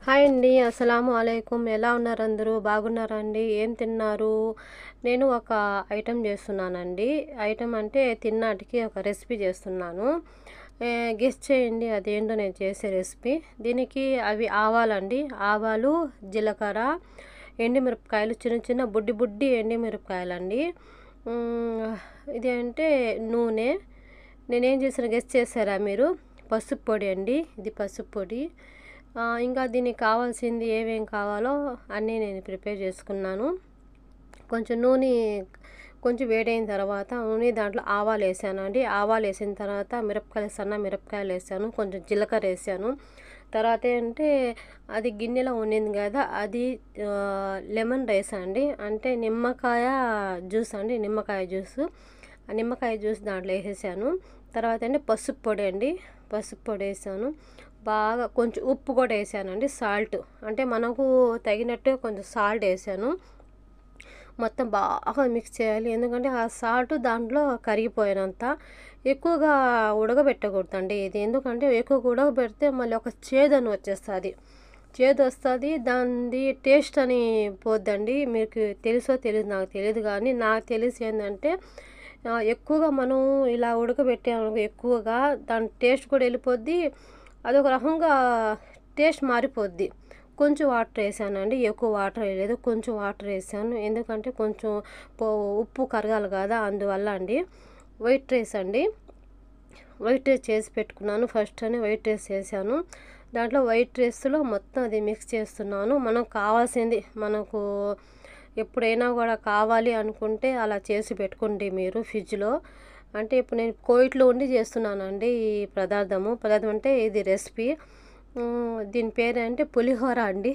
Hi అండి. అస్సలాము అలైకుం. ఎలా ఉన్నారు అందరూ? బాగున్నారా అండి? ఏం తిన్నారు? నేను ఒక ఐటెం చేస్తున్నానండి. ఐటెం అంటే తిన్నాటికి ఒక రెసిపీ చేస్తున్నాను. గెస్ చేయండి అదేంటో నేను చేసే రెసిపీ. దీనికి అవి ఆవాలండి. ఆవాలు, జీలకర్ర, ఎండుమిరపకాయలు, చిన్న చిన్న బుడ్డి బుడ్డి ఎండుమిరపకాయలండి. హ్మ్, ఇది అంటే నూనె. నేనేం చేశాను గెస్ చేశారా మీరు? పసుపు పొడి అండి. ఇది పసుపు పొడి. ఇంకా దీనికి కావాల్సింది ఏమేం కావాలో అన్నీ నేను ప్రిపేర్ చేసుకున్నాను. కొంచెం నూనె కొంచెం వేడైన తర్వాత నూనె దాంట్లో ఆవాలు వేసాను అండి. ఆవాలు వేసిన తర్వాత మిరపకాయలు, సన్న మిరపకాయలు వేసాను, కొంచెం జీలకర్ర వేసాను. తర్వాత ఏంటంటే అది గిన్నెలో ఉండింది కదా, అది లెమన్ రైస్ అండి, అంటే నిమ్మకాయ జ్యూస్ అండి, నిమ్మకాయ జ్యూస్. ఆ నిమ్మకాయ జ్యూస్ దాంట్లో వేసేసాను. తర్వాత అండి పసుపు పొడి అండి, పసుపు పొడి వేసాను. బాగా కొంచెం ఉప్పు కూడా వేసానండి, సాల్ట్ అంటే మనకు తగినట్టు కొంచెం సాల్ట్ వేసాను. మొత్తం బాగా మిక్స్ చేయాలి, ఎందుకంటే ఆ సాల్ట్ దాంట్లో కరిగిపోయినంత. ఎక్కువగా ఉడకబెట్టకూడదండి ఇది, ఎందుకంటే ఎక్కువగా ఉడకబెడితే మళ్ళీ ఒక చేదని వచ్చేస్తుంది, చేదు వస్తుంది, దానిది టేస్ట్ అని పోద్దండి. మీకు తెలుసో తెలియదు, నాకు తెలియదు, కానీ నాకు తెలిసి ఏంటంటే ఎక్కువగా మనం ఇలా ఉడకబెట్టాము ఎక్కువగా, దాని టేస్ట్ కూడా వెళ్ళిపోద్ది, అదొక రకంగా టేస్ట్ మారిపోద్ది. కొంచెం వాటర్ వేసానండి, ఎక్కువ వాటర్ వేయలేదు, కొంచెం వాటర్ వేసాను, ఎందుకంటే కొంచెం ఉప్పు కరగాలి కదా, అందువల్ల అండి. వైట్ రైస్ అండి, వైట్ రైస్ చేసి పెట్టుకున్నాను. ఫస్ట్ అని వైట్ రైస్ చేశాను. దాంట్లో వైట్ రైస్లో మొత్తం అది మిక్స్ చేస్తున్నాను. మనకు కావాల్సింది, మనకు ఎప్పుడైనా కూడా కావాలి అనుకుంటే అలా చేసి పెట్టుకోండి మీరు ఫ్రిడ్జ్లో. అంటే ఇప్పుడు నేను కోయిట్లో ఉండి చేస్తున్నానండి ఈ పదార్థం అంటే ఇది రెసిపీ. దీని పేరు అంటే పులిహోర అండి.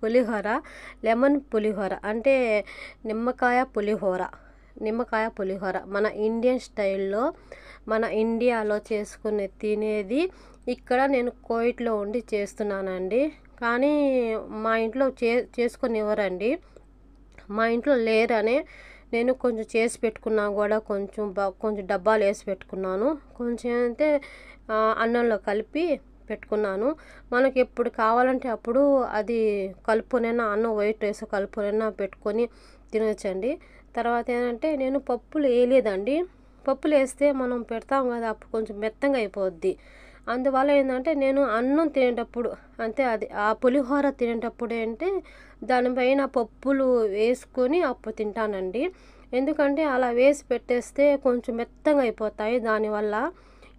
పులిహోర, లెమన్ పులిహోర అంటే నిమ్మకాయ పులిహోర. నిమ్మకాయ పులిహోర మన ఇండియన్ స్టైల్లో, మన ఇండియాలో చేసుకునే తినేది. ఇక్కడ నేను కోయిట్లో ఉండి చేస్తున్నానండి, కానీ మా ఇంట్లో చేసుకొనివ్వరండి. మా ఇంట్లో లేరనే నేను కొంచెం చేసి పెట్టుకున్నా కూడా కొంచెం డబ్బాలు వేసి పెట్టుకున్నాను. కొంచెం అయితే అన్నంలో కలిపి పెట్టుకున్నాను. మనకి ఎప్పుడు కావాలంటే అప్పుడు అది కలుపుకొనైనా, అన్నం వైట్ రైస్ కలుపుకొనైనా పెట్టుకొని తినొచ్చండి. తర్వాత ఏంటంటే నేను పప్పులు వేయలేదండి. పప్పులు వేస్తే మనం పెడతాం కదా, అప్పుడు కొంచెం మెత్తగా అయిపోద్ది. అందువల్ల ఏంటంటే నేను అన్నం తినేటప్పుడు, అంటే అది ఆ పులిహోర తినేటప్పుడు అంటే దానిపైన పప్పులు వేసుకొని అప్పుడు తింటానండి. ఎందుకంటే అలా వేసి పెట్టేస్తే కొంచెం మెత్తగా అయిపోతాయి, దానివల్ల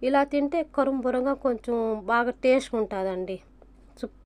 ఇలా తింటే కరుంబురంగా కొంచెం బాగా టేస్ట్గా ఉంటుందండి.